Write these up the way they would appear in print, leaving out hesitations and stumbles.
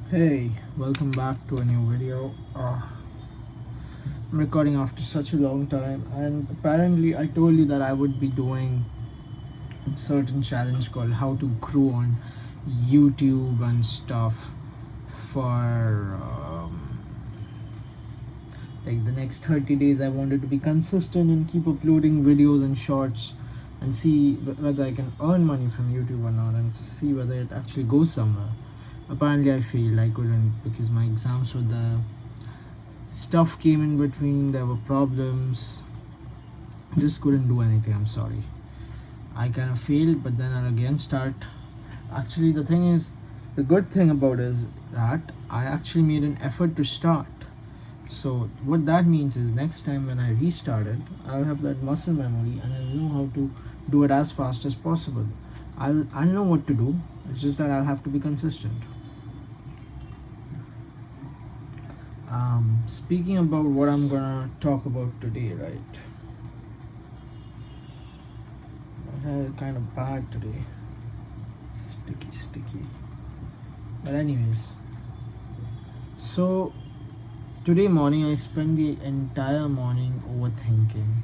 Hey, welcome back to a new video. I'm recording after such a long time, and apparently, I told you that I would be doing a certain challenge called How to Grow on YouTube and stuff for like the next 30 days. I wanted to be consistent and keep uploading videos and shorts and see whether I can earn money from YouTube or not, and see whether it actually goes somewhere. Apparently, I failed. I couldn't because my exams were there, stuff came in between, there were problems, just couldn't do anything. I'm sorry, I kind of failed, but then I'll again start. Actually, the thing is, the good thing about it is that I actually made an effort to start. So what that means is next time when I restart it, I'll have that muscle memory and I'll know how to do it as fast as possible. I'll know what to do. It's just that I'll have to be consistent. Speaking about what I'm gonna talk about today, right? My hair is kind of bad today. Sticky. But anyways, so today morning I spent the entire morning overthinking.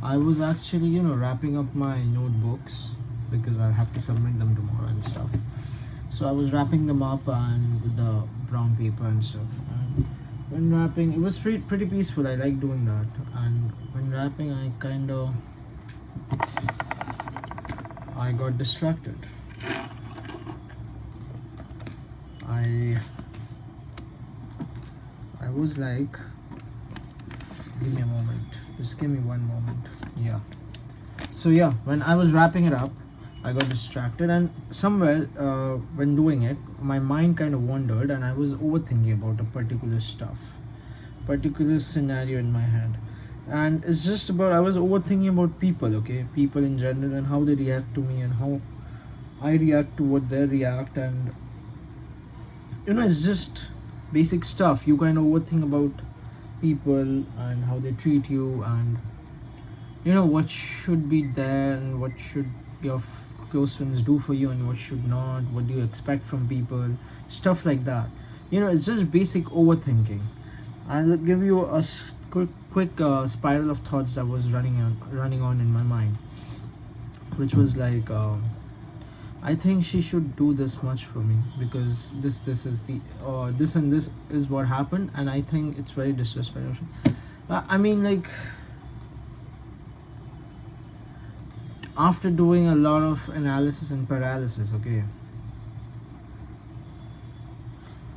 I was actually, wrapping up my notebooks because I'll have to submit them tomorrow and stuff. So I was wrapping them up and with the brown paper and stuff. And when wrapping, it was pretty peaceful. I like doing that. And when wrapping, I got distracted. I was like, give me a moment. Just give me one moment. Yeah. So yeah, when I was wrapping it up, I got distracted, and somewhere when doing it, my mind kind of wandered, and I was overthinking about a particular scenario in my head. And it's just about, I was overthinking about people, okay, people in general, and how they react to me, and how I react to what they react, and it's just basic stuff. You kind of overthink about people and how they treat you, and what should be there and what should your close friends do for you and what should not, what do you expect from people, stuff like that. It's just basic overthinking. I'll give you a quick spiral of thoughts that was running on in my mind, which was like, I think she should do this much for me because this is the this and this is what happened, and I think it's very disrespectful. I mean, like, after doing a lot of analysis and paralysis, okay,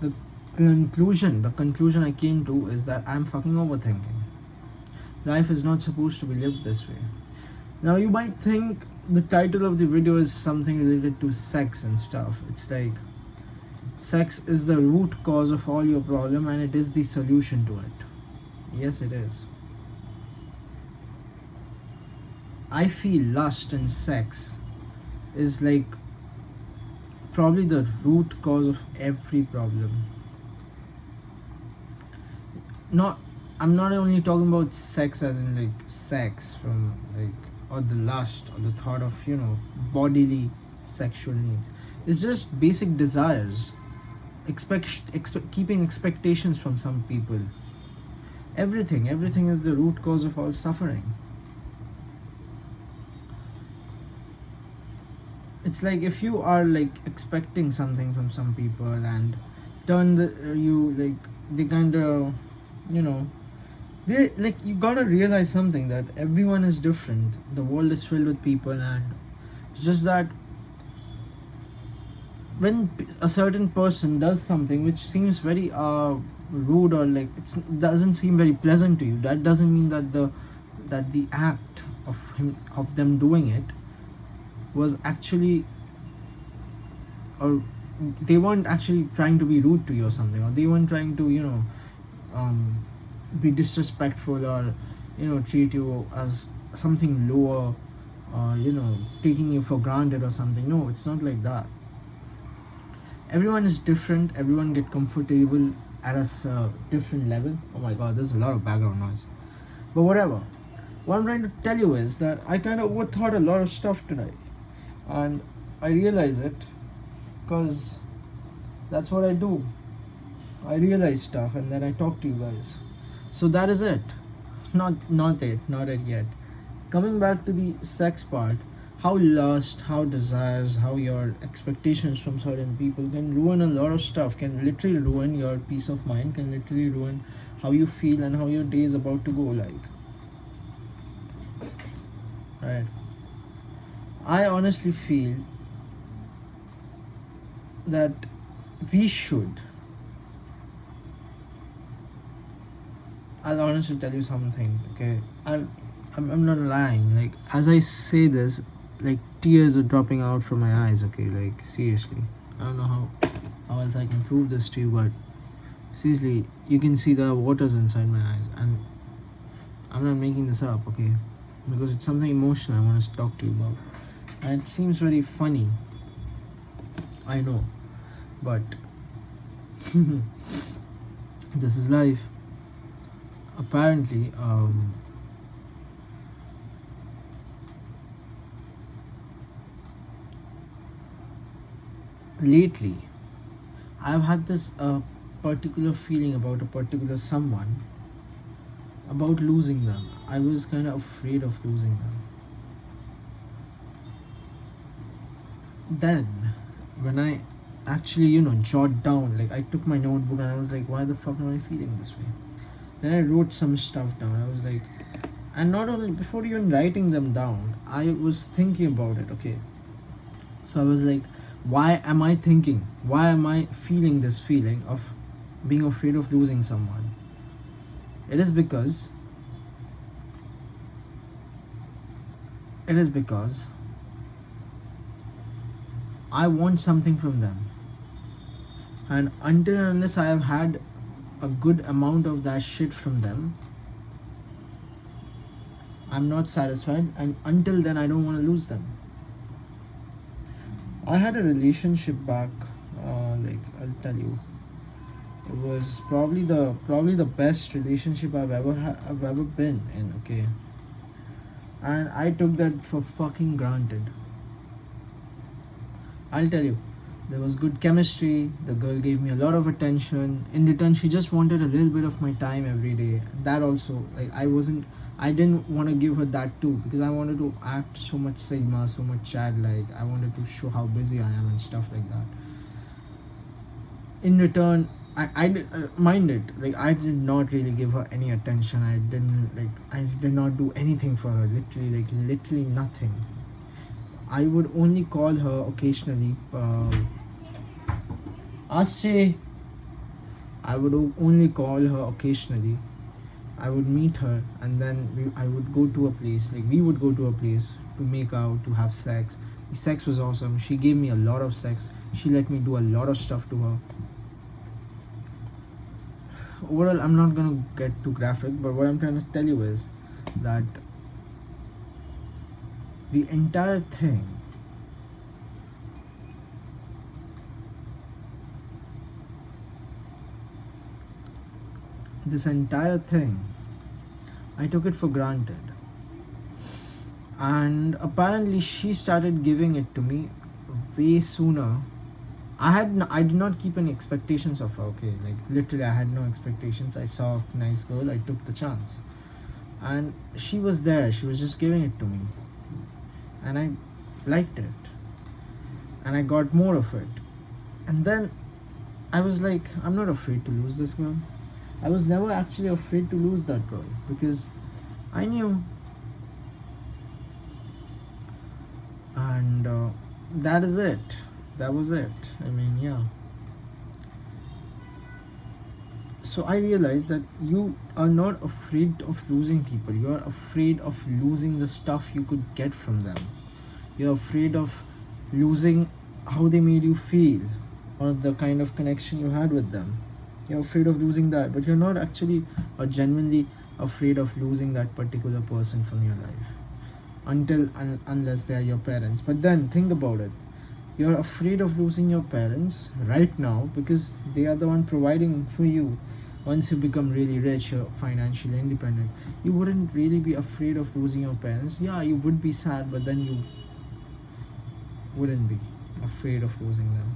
the conclusion I came to is that I'm fucking overthinking. Life is not supposed to be lived this way. Now you might think the title of the video is something related to sex and stuff. It's like, sex is the root cause of all your problem and it is the solution to it. Yes, it is. I feel lust and sex is like probably the root cause of every problem. Not I'm not only talking about sex as in like sex from like, or the lust or the thought of bodily sexual needs. It's just basic desires, keeping expectations from some people. Everything is the root cause of all suffering. It's like if you are like expecting something from some people and turn the you like they kind of you know they like, you gotta realize something, that everyone is different, the world is filled with people, and it's just that when a certain person does something which seems very rude, or like it doesn't seem very pleasant to you, that doesn't mean that the act of them doing it was actually, or they weren't actually trying to be rude to you or something, or they weren't trying to be disrespectful, or treat you as something lower, or taking you for granted or something. No, it's not like that. Everyone is different, everyone get comfortable at a different level. Oh my god, there's a lot of background noise, but whatever. What I'm trying to tell you is that I kind of overthought a lot of stuff today, and I realize it because that's what I do. I realize stuff and then I talk to you guys. So that is it. Not it yet. Coming back to the sex part, how lust, how desires, how your expectations from certain people can ruin a lot of stuff, can literally ruin your peace of mind, can literally ruin how you feel and how your day is about to go like. Right. I honestly feel that we should. I'll honestly tell you something, okay? I'm not lying. Like, as I say this, like, tears are dropping out from my eyes, okay? Like, seriously. I don't know how else I can prove this to you, but seriously, you can see the waters inside my eyes. And I'm not making this up, okay? Because it's something emotional I want to talk to you about. And it seems very funny. I know. But this is life. Apparently, lately I've had this particular feeling about a particular someone, about losing them. I was kind of afraid of losing them. Then, when I actually, jot down, like, I took my notebook and I was like, why the fuck am I feeling this way? Then I wrote some stuff down. I was like, and not only before even writing them down, I was thinking about it, okay? So I was like, why am I thinking? Why am I feeling this feeling of being afraid of losing someone? It is because it is because I want something from them. And until and unless I have had a good amount of that shit from them, I'm not satisfied, and until then I don't want to lose them. I had a relationship back, like, I'll tell you, it was probably the best relationship I've ever been in. Okay, and I took that for fucking granted. I'll tell you, there was good chemistry. The girl gave me a lot of attention. In return, she just wanted a little bit of my time every day. That also, like, I didn't want to give her that too, because I wanted to act so much Sigma, so much childlike. I wanted to show how busy I am and stuff like that. In return, mind it, like, I did not really give her any attention. I did not do anything for her. Literally nothing. I would only call her occasionally. Ashe. I would only call her occasionally. I would meet her, and then I would go to a place. Like, we would go to a place to make out, to have sex. The sex was awesome. She gave me a lot of sex. She let me do a lot of stuff to her. Overall, I'm not gonna get too graphic, but what I'm trying to tell you is that the entire thing this entire thing, I took it for granted. And apparently, she started giving it to me way sooner. I did not keep any expectations of her. Okay, like, literally, I had no expectations. I saw a nice girl. I took the chance, and she was there. She was just giving it to me, and I liked it, and I got more of it. And then I was like, I'm not afraid to lose this girl. I was never actually afraid to lose that girl, because I knew. And that is it. That was it. I mean, yeah. So I realized that you are not afraid of losing people. You are afraid of losing the stuff you could get from them. You're afraid of losing how they made you feel, or the kind of connection you had with them. You're afraid of losing that, but you're not actually or genuinely afraid of losing that particular person from your life, unless they are your parents. But then think about it. You're afraid of losing your parents right now because they are the one providing for you. Once you become really rich, you're financially independent, you wouldn't really be afraid of losing your parents. Yeah, you would be sad, but then you wouldn't be afraid of losing them.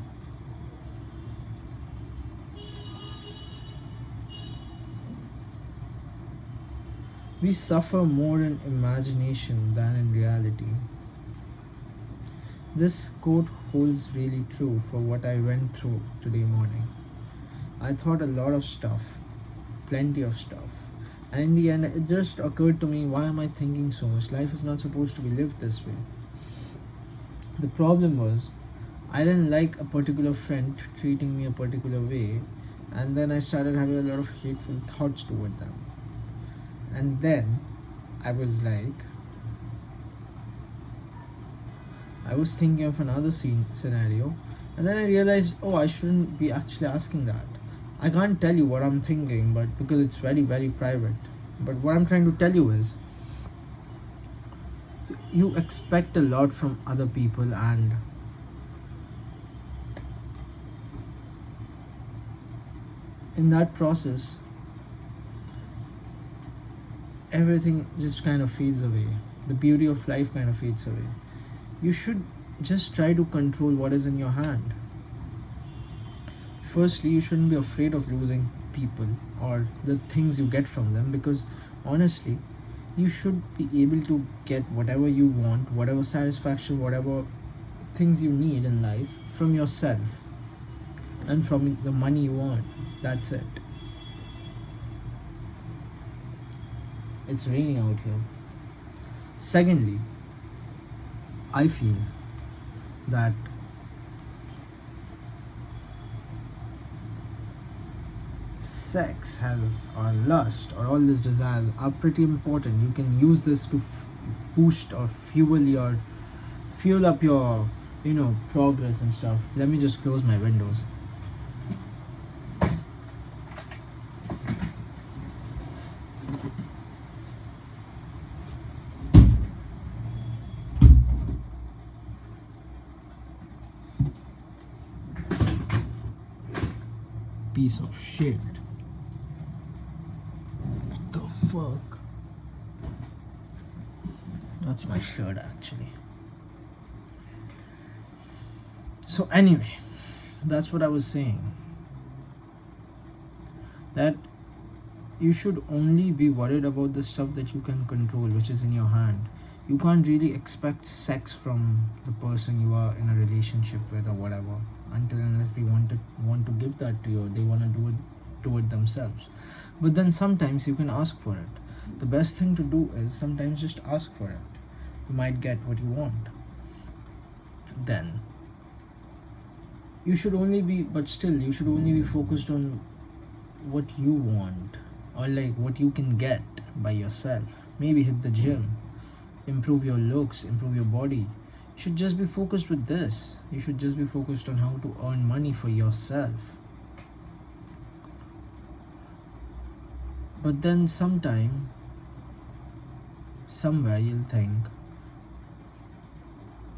We suffer more in imagination than in reality. This quote holds really true for what I went through today morning. I thought a lot of stuff, plenty of stuff. And in the end, it just occurred to me, why am I thinking so much? Life is not supposed to be lived this way. The problem was, I didn't like a particular friend treating me a particular way, and then I started having a lot of hateful thoughts toward them. And then I was like, I was thinking of another scenario, and then I realized, oh, I shouldn't be actually asking that. I can't tell you what I'm thinking, but because it's very, very private. But what I'm trying to tell you is, you expect a lot from other people, and in that process, everything just kind of fades away. The beauty of life kind of fades away. You should just try to control what is in your hand. Firstly, you shouldn't be afraid of losing people or the things you get from them, because honestly, you should be able to get whatever you want, whatever satisfaction, whatever things you need in life from yourself and from the money you want. That's it. It's raining out here. Secondly, I feel that sex has, or lust, or all these desires are pretty important. You can use this to boost or fuel up your progress and stuff. Let me just close my windows. Piece of shit. What the fuck? That's my shirt actually. So anyway, that's what I was saying. That you should only be worried about the stuff that you can control, which is in your hand. You can't really expect sex from the person you are in a relationship with or whatever, until unless they want to give that to you, they want to do it themselves. But then sometimes you can ask for it. The best thing to do is sometimes just ask for it. You might get what you want. Then you should only be focused on what you want, or like what you can get by yourself. Maybe hit the gym, improve your looks, improve your body. You should just be focused with this. You should just be focused on how to earn money for yourself. But then somewhere you'll think,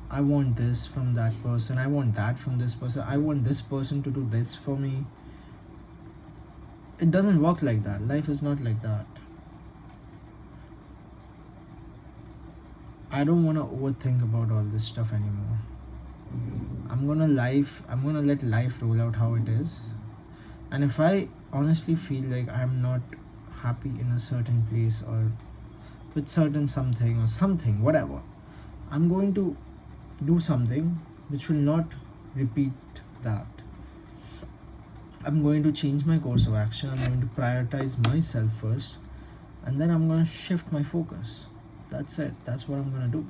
I want this from that person, I want that from this person, I want this person to do this for me. It doesn't work like that. Life is not like that. I don't want to overthink about all this stuff anymore. I'm gonna let life roll out how it is. And if I honestly feel like I'm not happy in a certain place, or with certain something or something, whatever, I'm going to do something which will not repeat that. I'm going to change my course of action. I'm going to prioritize myself first, and then I'm going to shift my focus. That's it. That's what I'm going to do.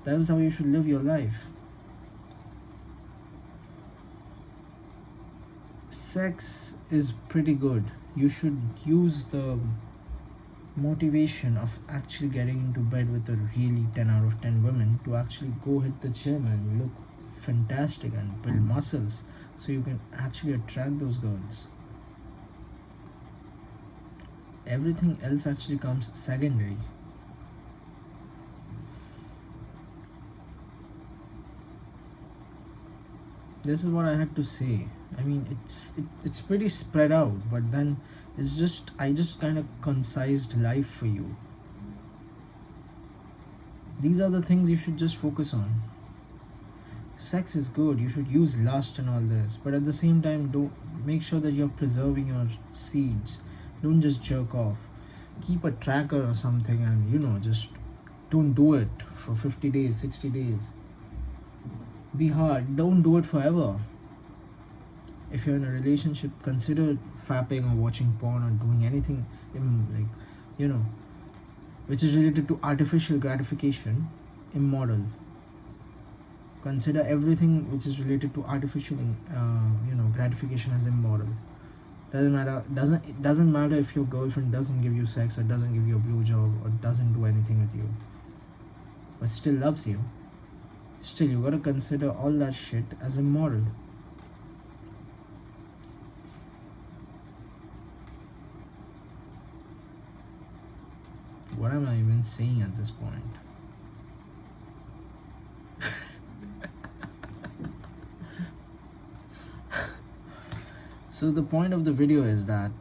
That is how you should live your life. Sex is pretty good. You should use the motivation of actually getting into bed with a really 10 out of 10 women to actually go hit the gym and look fantastic and build muscles, so you can actually attract those girls. Everything else actually comes secondary. This is what I had to say. I mean, it's pretty spread out, but then I just kind of concised life for you. These are the things you should just focus on. Sex is good. You should use lust and all this, but at the same time, do make sure that you're preserving your seeds. Don't just jerk off. Keep a tracker or something, and just don't do it for 50 days, 60 days. Be hard. Don't do it forever. If you're in a relationship, consider fapping or watching porn or doing anything like you know which is related to artificial gratification immoral. Consider everything which is related to artificial gratification as immoral. Doesn't matter if your girlfriend doesn't give you sex or doesn't give you a blowjob or doesn't do anything with you, but still loves you. Still, you gotta consider all that shit as immoral. What am I even saying at this point? So the point of the video is that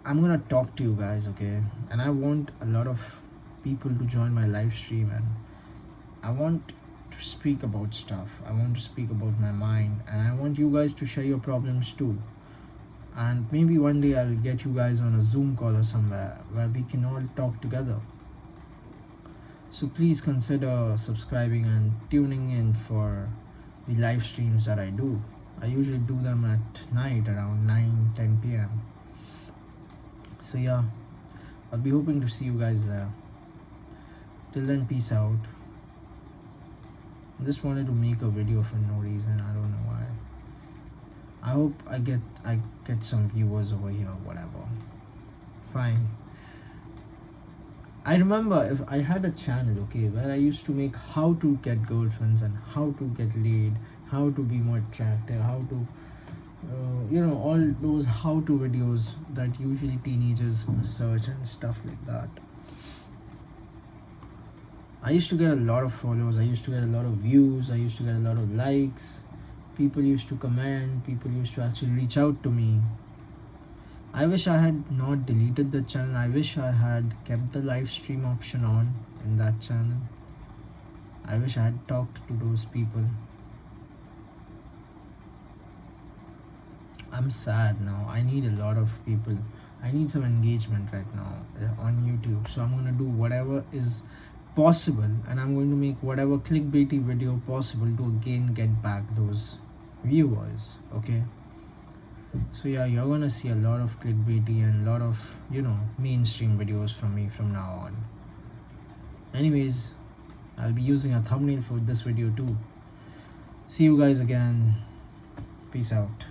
I'm gonna talk to you guys, okay? And I want a lot of people to join my live stream, and I want to speak about stuff. I want to speak about my mind, and I want you guys to share your problems too. And maybe one day I'll get you guys on a Zoom call or somewhere where we can all talk together. So please consider subscribing and tuning in for the live streams that I do. I usually do them at night around 9-10 p.m. So yeah, I'll be hoping to see you guys there. Till then, peace out. Just wanted to make a video for no reason. I don't know why. I hope I get some viewers over here, whatever. Fine. I remember if I had a channel, okay, where I used to make how to get girlfriends and how to get laid, how to be more attractive, how to, all those how-to videos that usually teenagers search and stuff like that. I used to get a lot of followers, I used to get a lot of views, I used to get a lot of likes. People used to comment, people used to actually reach out to me. I wish I had not deleted the channel. I wish I had kept the live stream option on in that channel. I wish I had talked to those people. I'm sad now. I need a lot of people. I need some engagement right now on YouTube. So I'm going to do whatever is possible, and I'm going to make whatever clickbaity video possible to again get back those viewers. Okay? So yeah, you're gonna see a lot of clickbaity and a lot of mainstream videos from me from now on. Anyways, I'll be using a thumbnail for this video too. See you guys again. Peace out.